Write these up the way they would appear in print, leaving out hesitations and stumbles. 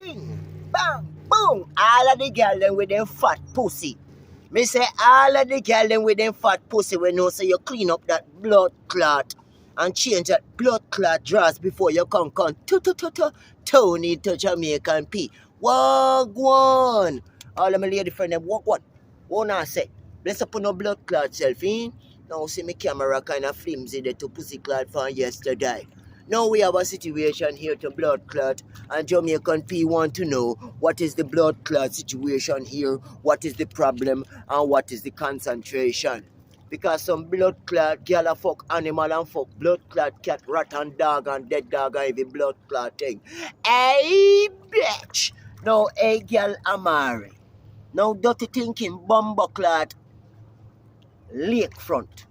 bing, bang, boom. All of the girl them with them fat pussy. Me say all of the girl them with them fat pussy we know so you clean up that blood clot and change that blood clot dress before you come Tony to Jamaican P. Wagwan. All of my lady friend them what? What I say? Let's put no blood clot self in. Now see my camera kind of flimsy there to pussy clot from yesterday. Now we have a situation here to blood clot, and Jamaican P want to know what is the blood clot situation here, what is the problem, and what is the concentration. Because some blood clot girl a fuck animal and fuck blood clot cat, rat and dog and dead dog and even blood clot thing. Hey bitch! Now hey girl Amari. Now dirty thinking bumbo clot lakefront.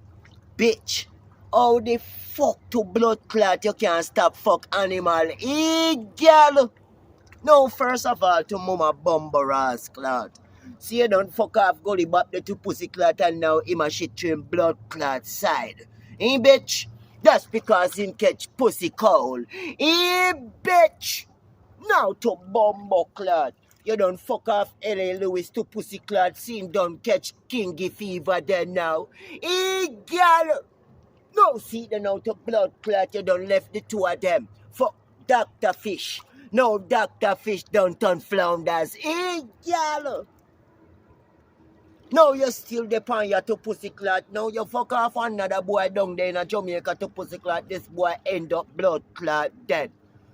Bitch. How the fuck to blood clot you can't stop fuck animal? Girl! No, first of all, to mama bumbo ass clot. See you don't fuck off Gully bop the two pussy clot and now him a shit to him blood clot side. Bitch? That's because him catch pussy cold. Bitch! Now to bumbo clot. You don't fuck off L.A. Lewis to pussy clot. See him don't catch kingy fever there now. Girl! No, see the now to blood clot, you done left the two of them. Fuck Dr. Fish. No, Dr. Fish don't turn flounders. Girl. No, you still depend you to pussy clot. Now you fuck off another boy down there in Jamaica to pussy clot. This boy end up blood clot dead.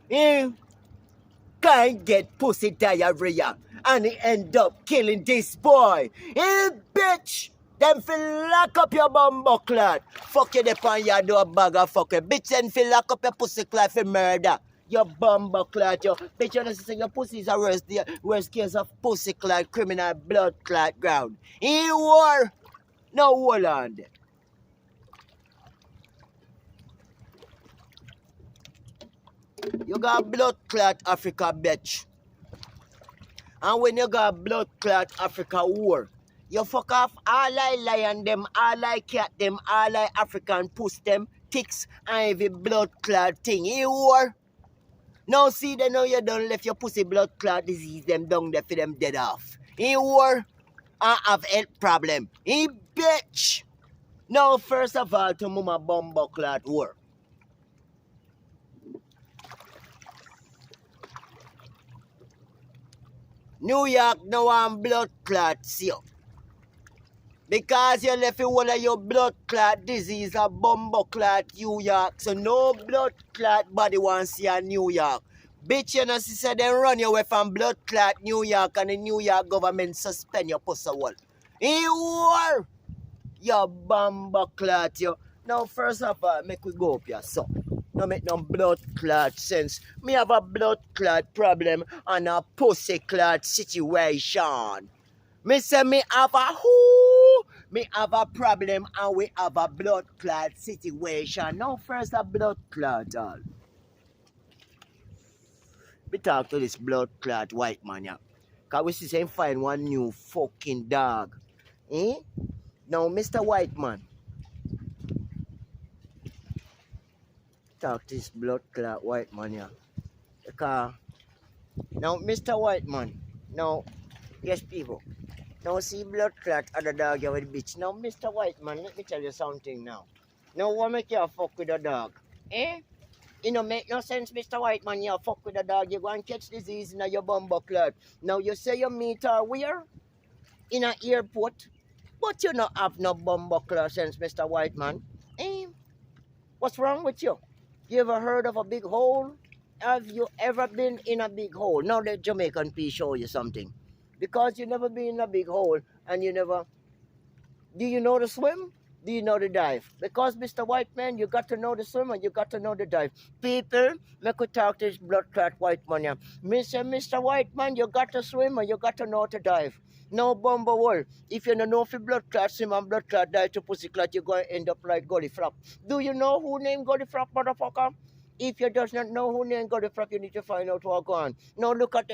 Can't get pussy diarrhea. And he end up killing this boy. Bitch. Them feel lock up your bumbo clot. Fuck you depend you do a bag of fucking. Bitch then feel lock up your pussy clot for murder. Your bumbo clot, yo. Bitch you know say your pussy is a worst case of pussy clot, criminal blood clot ground. You war. No hold on there. You got blood clot Africa bitch. And when you got blood clot Africa war. You fuck off all I lion them, all I cat them, all I African puss them, ticks, and every blood clot thing. You war. Now see they know you done left your pussy blood clot disease them down there for them dead off. You war. I have health problem. Bitch. Now first of all to mama bumbo clot war. New York now want blood clot see you. Because you left one of your blood clot disease a bumbo clot New York. So no blood clot body wants see a New York. Bitch, you know, she said they run you away from blood clot New York and the New York government suspend your pussy wall. You war! You bumbo clot you. Now first of all, make we go up here, so. No make no blood clot sense. Me have a blood clot problem and a pussy clot situation. Me say me have a me have a problem and we have a blood clot situation. Now first a blood clot all. We talk to this blood clot white man yeah. Cause we see him find one new fucking dog. Now Mr. White Man. Talk to this blood clot white man yeah. Because now Mr. White Man. Now yes people. Now see blood clot other dog here with the bitch. Now Mr. White Man, let me tell you something now. Now what make you fuck with a dog? It don't make no sense, Mr. White Man, you fuck with a dog, you go and catch disease in your bumbo clot. Now you say you meet her where? In an airport. But you don't have no bumbo clot sense, Mr. White Man. What's wrong with you? You ever heard of a big hole? Have you ever been in a big hole? Now the Jamaican P show you something. Because you never been in a big hole and you never... Do you know the swim? Do you know the dive? Because Mr. White Man, you got to know the swim and you got to know the dive. People, make we talk to this blood clot white man here. Mr. White Man, you got to swim and you got to know to dive. No bumbo wall. If you don't know if you blood clot swim and blood clot dive to pussy clot, you're going to end up like Gully Frog. Do you know who named Gully Frog, motherfucker? If you does not know who named Gully Frog, you need to find out what's going on. Now look out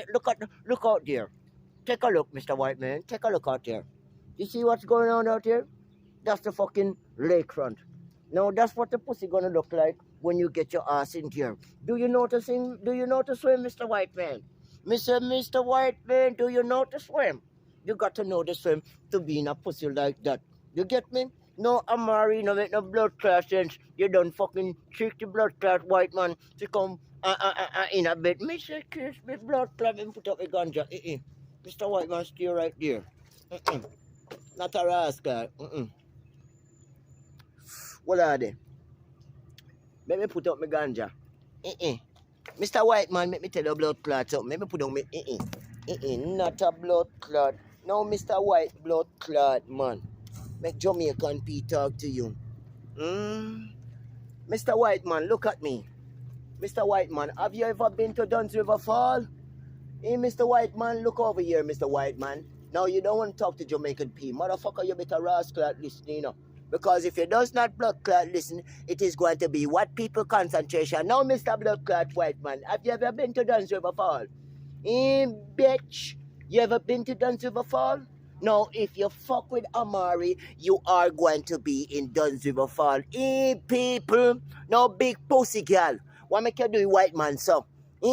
there. Take a look, Mr. White Man. Take a look out there. You see what's going on out here? That's the fucking lakefront. Now that's what the pussy gonna look like when you get your ass in here. Do you know to sing? Do you know to swim, Mr. White Man? Mr. White Man, do you know to swim? You got to know to swim to be in a pussy like that. You get me? No Amari, no make no blood clot sense. You don't fucking trick the blood clot white man to come in a bed. Me say kiss me blood clot and put up a ganja. Mr. White Man, stay right there. Not a rascal. What are they? Let me put up my ganja. Mr. White Man, make me tell you blood clot something. Let me put on me. Not a blood clot. No, Mr. White blood clot, man. Make Jamaican P talk to you. Mr. White Man, look at me. Mr. White Man, have you ever been to Duns River Fall? Mr. White Man, look over here, Mr. White Man. Now, you don't want to talk to Jamaican P. Motherfucker, you better rascal listening, you know. Because if you does not blood clot listen, it is going to be what people concentration. Now, Mr. Blood Clot White Man, have you ever been to Duns River Fall? Bitch, you ever been to Duns River Fall? Now, if you fuck with Amari, you are going to be in Duns River Fall. People, no big pussy girl. What make you do, white man, so?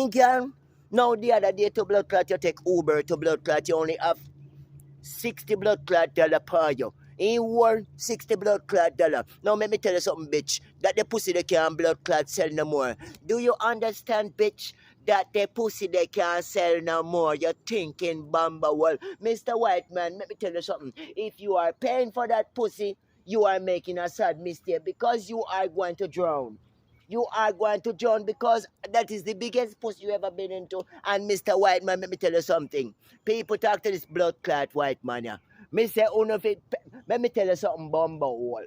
Girl, now the other day to blood clot, you take Uber to blood clot, you only have 60 blood clot dollar per you. He worth 60 blood clot dollar. Now let me tell you something, bitch. That the pussy they can't blood clot sell no more. Do you understand, bitch? That the pussy they can't sell no more. You're thinking, Bamba. Well, Mr. White Man, let me tell you something. If you are paying for that pussy, you are making a sad mistake because you are going to drown. You are going to drown because that is the biggest pussy you ever been into. And Mr. White Man, let me tell you something. People talk to this blood clot white man, yeah. Me say, let me tell you something, Bumble.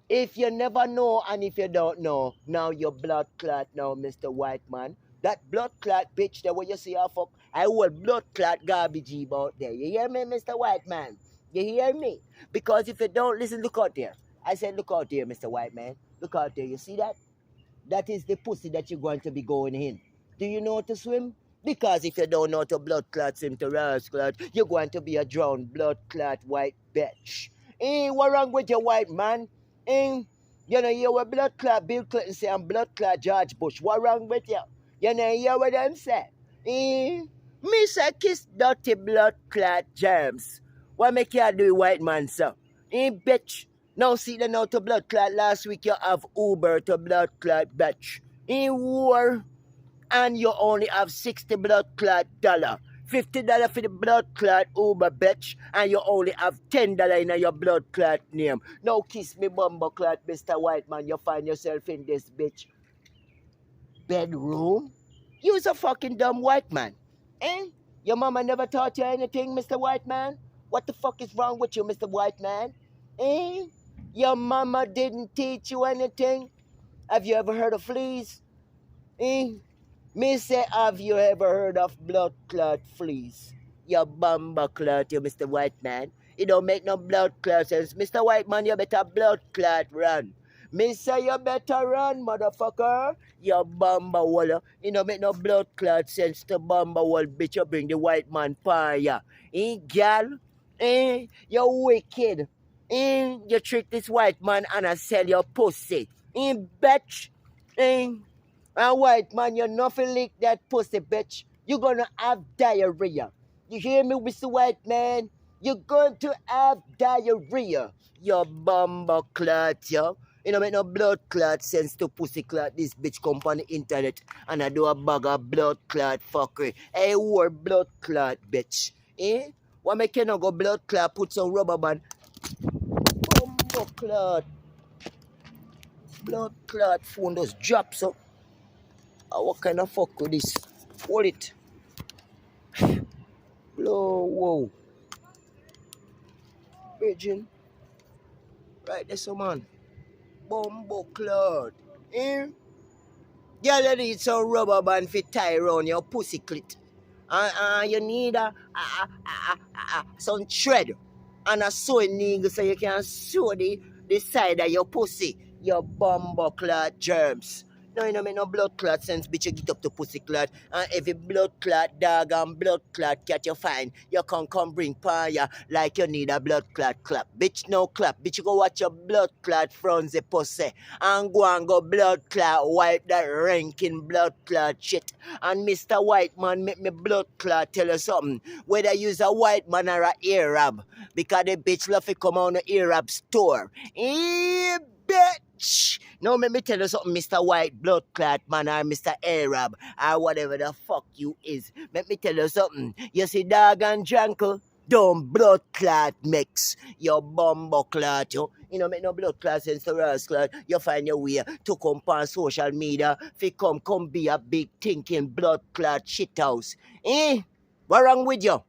If you never know and if you don't know, now you're blood clot now, Mr. White Man. That blood clot bitch there where you see her fuck, I want blood clot garbage about there. You hear me, Mr. White Man? You hear me? Because if you don't listen, look out there. I said, look out there, Mr. White Man. Look out there. You see that? That is the pussy that you're going to be going in. Do you know how to swim? Because if you don't know how to blood clot swim to ras clot, you're going to be a drowned blood clot white bitch. What wrong with your white man? You know, you were blood clot Bill Clinton say and blood clot George Bush. What wrong with you? You know, hear what them say? Me say kiss dirty blood clot germs. What make you do white man, sir? Bitch. Now see the now to blood clot. Last week you have Uber to blood clot bitch. War. And you only have 60 blood clot dollar. $50 for the blood clot Uber bitch. And you only have $10 in your blood clot name. Now kiss me bumbo clot, Mr. White Man. You find yourself in this bitch bedroom. You's a fucking dumb white man. Your mama never taught you anything, Mr. White Man? What the fuck is wrong with you, Mr. White Man? Your mama didn't teach you anything? Have you ever heard of fleas? Me say, have you ever heard of blood clot fleas? You bumba clot, you Mr. White Man. It don't make no blood clot sense. Mr. White Man, you better blood clot run. Me say you better run, motherfucker. You bumba walla. It don't make no blood clot sense to bumba wall, bitch. You bring the white man fire. Gal? You wicked. You trick this white man and I sell your pussy. Bitch. And white man, you nothing lick that pussy, bitch. You're gonna have diarrhea. You hear me, Mr. White Man? You're going to have diarrhea. You bumba clot, yo. You know, make no blood clot sense to pussy clot. This bitch come on the internet and I do a bag of blood clot fuckery. Hey, war blood clot, bitch. What make you not go blood clot, put some rubber band? Bumba clot. Blood clot phone just drops up. What kind of fuck with this? Hold it. Blow, whoa. Virgin. Right there, so man. Bumbo cloud. Girl, you need some rubber band for tie around your pussy clit. You need some thread and a sewing needle so you can sew the side of your pussy. Your bumbo cloud germs. No, you know make no blood clot sense, bitch. You get up to pussy clot. And every blood clot dog and blood clot cat you find, you can come bring fire like you need a blood clot clap. Bitch, no clap. Bitch, you go watch your blood clot from the pussy. And go blood clot, wipe that ranking blood clot shit. And Mr. White Man, make me blood clot tell you something. Whether you's a white man or a Arab. Because the bitch love to come on the Arab store. Bitch! Now let me tell you something, Mr. White Blood Clot Man or Mr. Arab or whatever the fuck you is. Let me tell you something. You see dog and jankle? Don't blood clot mix. Your bumbo clot, yo. You know, make no blood clot sense to us clot. You find your way to come on social media. Fi come be a big thinking blood clot shit house. Eh? What wrong with you?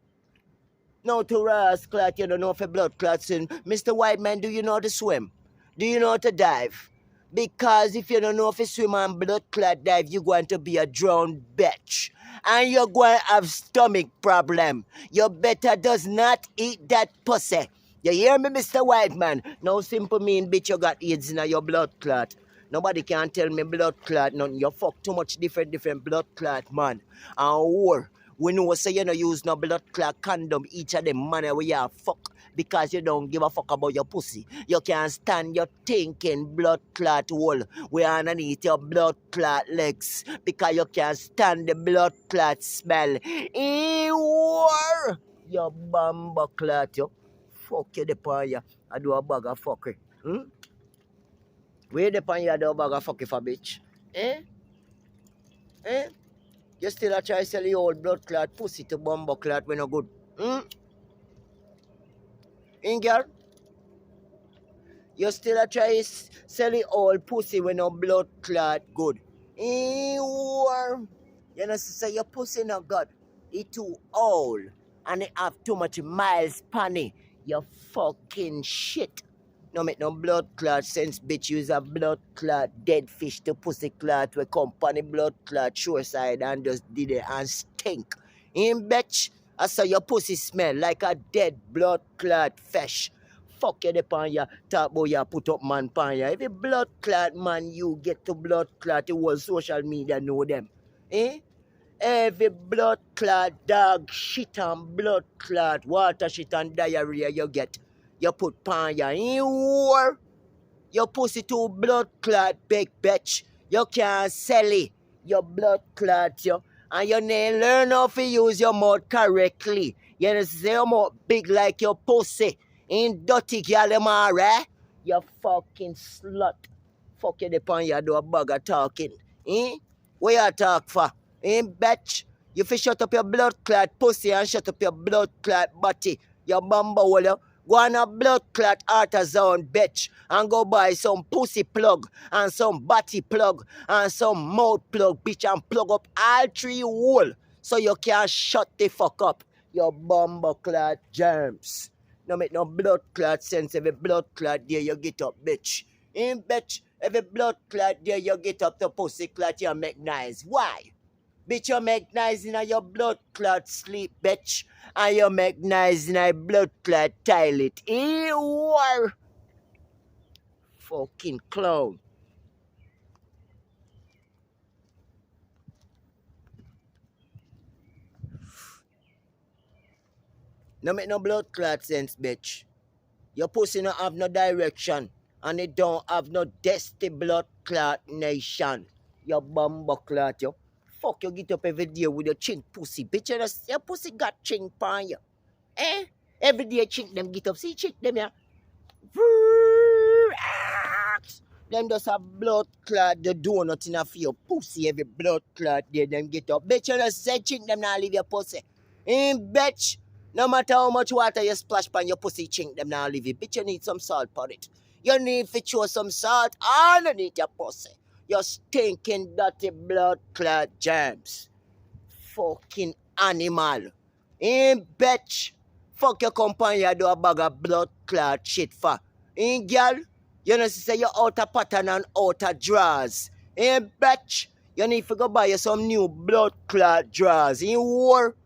No to Ras clot, you don't know for blood clots. Mr. White Man, do you know how to swim? Do you know how to dive? Because if you don't know if you swim and blood clot dive, you're going to be a drowned bitch. And you're going to have stomach problem. You better does not eat that pussy. You hear me, Mr. White Man? No simple mean, bitch, you got AIDS in your blood clot. Nobody can tell me blood clot nothing. You fuck too much different blood clot, man. And war. We know say you no use no blood clot condom each of them man where you fuck because you don't give a fuck about your pussy. You can't stand your thinking blood clot hole where underneath your blood clot legs because you can't stand the blood clot smell. Ew! Your bamba clot, yo. Fuck you depon ya. I do a bag of fuckery. Where depon ya do a bag of fuckery for bitch? Eh? Eh? You still a try sell your old blood clot pussy to bumbo clot when no good. Girl? You still a try sell your old pussy when no blood clot good. You know say your pussy no good. It too old. And it have too much miles panny. You fucking shit. No make no blood clot sense, bitch. Use a blood clot dead fish to pussy clot we company blood clot shoreside and just did it and stink. Bitch, I saw your pussy smell like a dead blood clot fish. Fuck you upon ya, talk about ya put up man pan ya. Every blood clot man you get to blood clot, the whole social media know them. Every blood clot dog shit and blood clot water shit and diarrhea you get. You put pan ya in war. Your pussy too blood clot big bitch. You can't sell it. Your blood clot yo. And you need learn how to use your mouth correctly. You know say your mouth big like your pussy. In dirty girl Amari. You fucking slut. Fuck you depon you do a bag of talking. What you talk for? Bitch. You fi shut up your blood clot pussy and shut up your blood clot body. Your bamba hole. Go on a blood clot AutoZone, bitch, and go buy some pussy plug and some body plug and some mouth plug, bitch, and plug up all three holes so you can shut the fuck up. Your bumbo clot germs. No make no blood clot sense. Every blood clot there you get up, bitch. Bitch, every blood clot there you get up the pussy clot you make nice. Why? Bitch, you make nice in your blood clot sleep, bitch. And you make nice in a blood clot toilet. Ew! Fucking clown. No make no blood clot sense, bitch. Your pussy don't have no direction. And it don't have no dusty blood clot nation. Your bumbo clot, yo. Fuck you get up every day with your chink pussy, bitch. Your pussy got chink pan you. Every day chink them get up. See chink them ya. Them just a blood clot the donut in a for your pussy. Every blood clot there them get up. Bitch, you just say chink them now leave your pussy. Bitch. No matter how much water you splash on your pussy chink them now leave it. Bitch, you need some salt on it. You need to throw some salt underneath your pussy. Your stinking dirty blood clot germs. Fucking animal. Bitch. Fuck your company you do a bag of blood clot shit for. Girl. You know say you're out of pattern and out of drawers. Bitch. You need to go buy you some new blood clot drawers. War.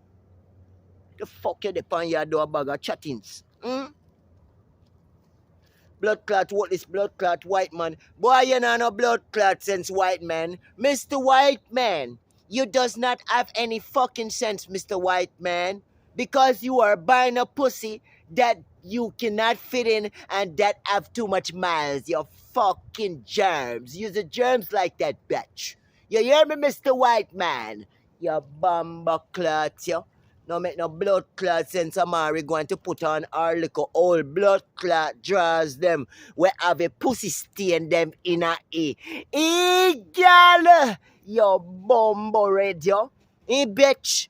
The fuck you depend you do a bag of chattings. Blood clot, what is blood clot white man? Boy, you know no blood clot sense, white man. Mr. White Man, you does not have any fucking sense, Mr. White Man. Because you are buying a pussy that you cannot fit in and that have too much miles. You're fucking germs. Use the germs like that, bitch. You hear me, Mr. White Man? You bumba clot, yo. No make no blood clot sense Amari going to put on our little old blood clot draws them. We have a pussy stain them in a e. Girl! You bumbo red, yo. Bitch.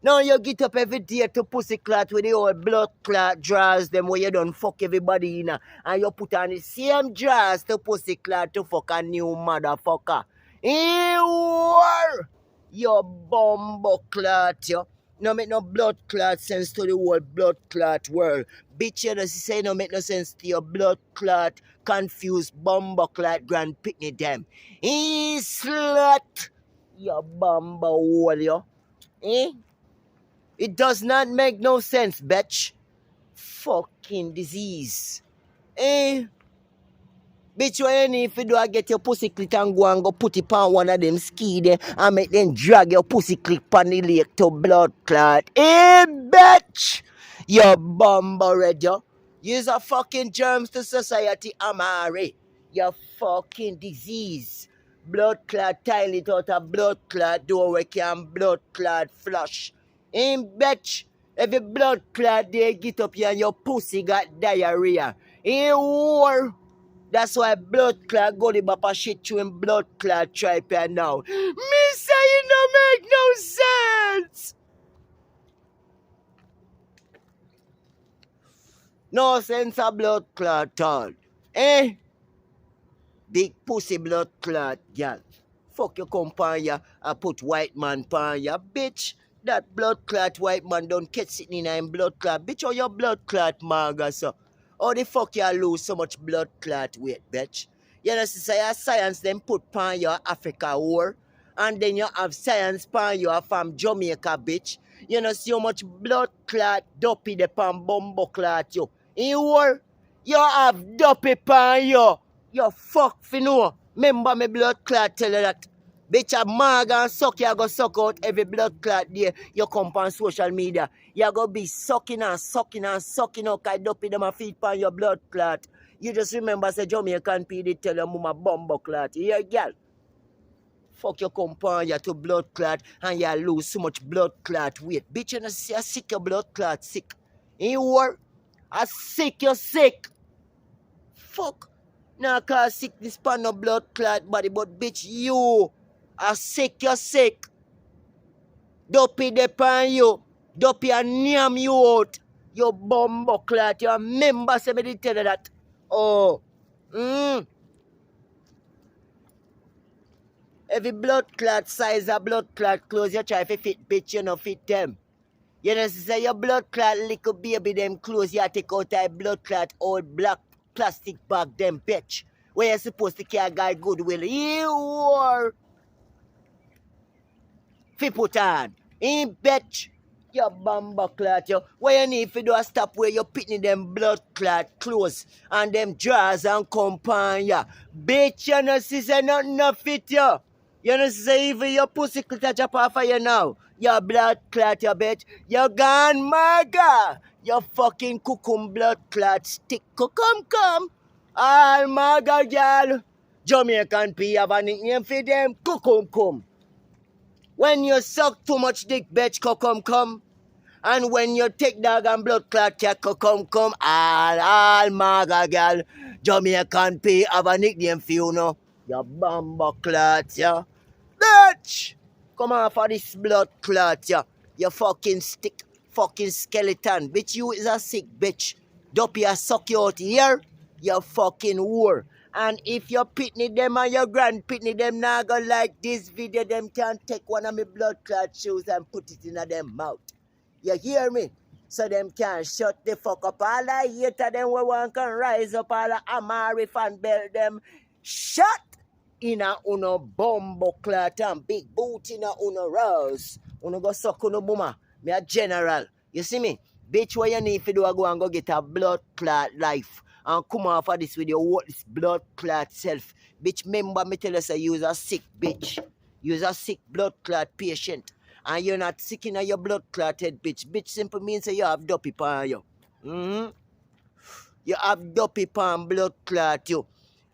Now you get up every day to pussy clot with the old blood clot draws them where you don't fuck everybody in and you put on the same draws to pussy clot to fuck a new motherfucker. You bumbo clot, yo. No make no blood clot sense to the whole blood clot world. Bitch, you know, say no make no sense to your blood clot, confused bumbo clot grand picnic them. Slut! You bumbo hole, yo. It does not make no sense, bitch. Fucking disease. Bitch, what you need to do is get your pussy clit and go put it on one of them ski there and make them drag your pussy clit on the lake to blood clot. Bitch! You bumbo red, yo. Use a fucking germs to society, Amari. You fucking disease. Blood clot toilet out of blood clot door where can blood clot flush. Bitch, every blood clot they get up here and your pussy got diarrhea. War. That's why blood clot Gully Bapa shit you in blood clot tripe here now. Me say it don't make no sense. No sense of blood clot all. Big pussy blood clot, girl. Fuck your companion and put white man pan ya, bitch. That blood clot white man don't catch sitting in him blood clot. Bitch, or your blood clot maga, so. How the fuck you lose so much blood clot weight, bitch? You know, say science then put pan your Africa war. And then you have science pan you from Jamaica, bitch. You know, see how much blood clot dopey the pan bumbo clot you. In war, you have dopey pan you. You fuck fi know. Remember me blood clot tell you that. Bitch, a mag and suck, you go suck out every blood clot there. You come on social media. You go be sucking and sucking and sucking out because dopey them a feed pan your blood clot. You just remember say Jamaican P did tell your mama bumbo clot. You hear, girl? Fuck your companion to blood clot and you lose so much blood clot weight. Bitch, you know see a sick your blood clot sick. You war? A sick you sick. Fuck. Now cause sickness pan no blood clot body, but bitch you are sick, you're sick. Dopey depend you. Dopey and name you out. You bumbo clot. You remember somebody tell you that. Oh. Every blood clot size of blood clot clothes you try to fit, bitch, you know fit them. You know say your blood clot little baby them clothes you take out that blood clot old black plastic bag them bitch. Where you supposed to carry guy goodwill. You are fi put on. Bitch. You bumbo clot, yo. What you need to do is stop where you're pitting them blood clot clothes and them drawers and companion. Bitch, you know, see, say nothing no fit, yo. You know, say even your pussy clot drop off of you now. Your blood clot, you bitch. You gone, maga. You fucking cucum blood clot stick. Come. All maga, girl. Jamaican P have a nickname for them. Come. When you suck too much dick, bitch, come. And when you take dog and blood clot, come. All maga, girl. Jamaican P have a nickname for you, know. You bumbo clot, yeah. Bitch! Come on for this blood clot, yeah. You fucking stick, fucking skeleton. Bitch, you is a sick bitch. Dopey a suck you out here. You fucking whore. And if your pitney them and your grand pitney them now go like this video, them can take one of my blood clot shoes and put it in them mouth. You hear me? So them can shut the fuck up. All I hater them we want can rise up. All the Amari fan belt them. Shut in a uno bumbo clot and big boot in a uno rose. Uno go suck uno boomer. Me a general. You see me? Bitch, what you need to do, I go and go get a blood clot life. and come off of this with your what this blood clot self. Bitch, remember me tell us I use a sick bitch. Use a sick blood clot patient. And you're not sick in your blood clotted bitch. Bitch simple means that you have dopey pan you. Mm-hmm. You have dopey pan blood clot you.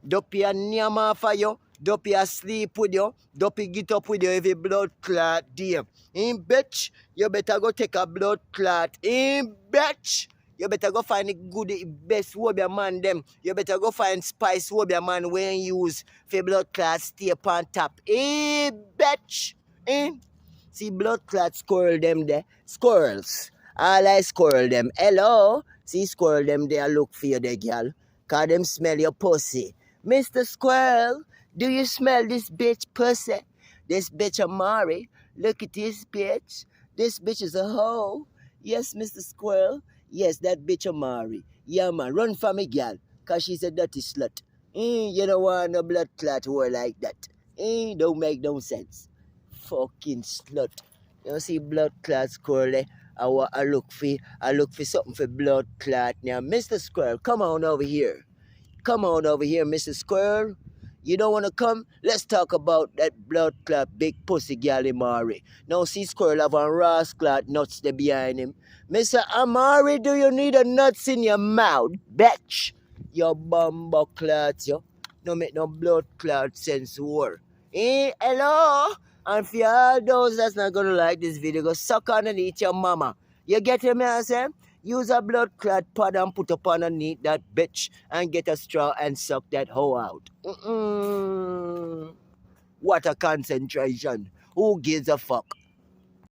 Dopey a nyama for you. Dopey a sleep with you. Dopey get up with you every blood clot day. In bitch, you better go take a blood clot. In bitch, you better go find the good, best wobia man them. You better go find spice wobia man when use for blood clot stay on top. In bitch. In. See blood clot squirrel them there. Squirrels. All I squirrel them. Hello. See squirrel them there look for you there, girl. Cause them smell your pussy. Mr. Squirrel, do you smell this bitch pussy? This bitch Amari. Look at this bitch. This bitch is a hoe. Yes, Mr. Squirrel. Yes, that bitch Amari. Yeah, man. Run for me, girl. Cause she's a dirty slut. You don't want no blood clot whore like that. Don't make no sense. Fucking slut. You see blood clot squirrel. I look for something for blood clot. Now, Mr. Squirrel, come on over here. Come on over here, Mr. Squirrel. You don't want to come? Let's talk about that blood clot big pussy gal Amari. Now see Squirrel have a ras clot nuts there behind him. Mr. Amari, do you need a nuts in your mouth, bitch? Your bumbo clot, yo. No make no blood clot sense war. Hello? And for all those that's not gonna like this video, go suck underneath your mama. You get me, I say? Use a blood clot pad and put up underneath that bitch and get a straw and suck that hoe out. What a concentration. Who gives a fuck?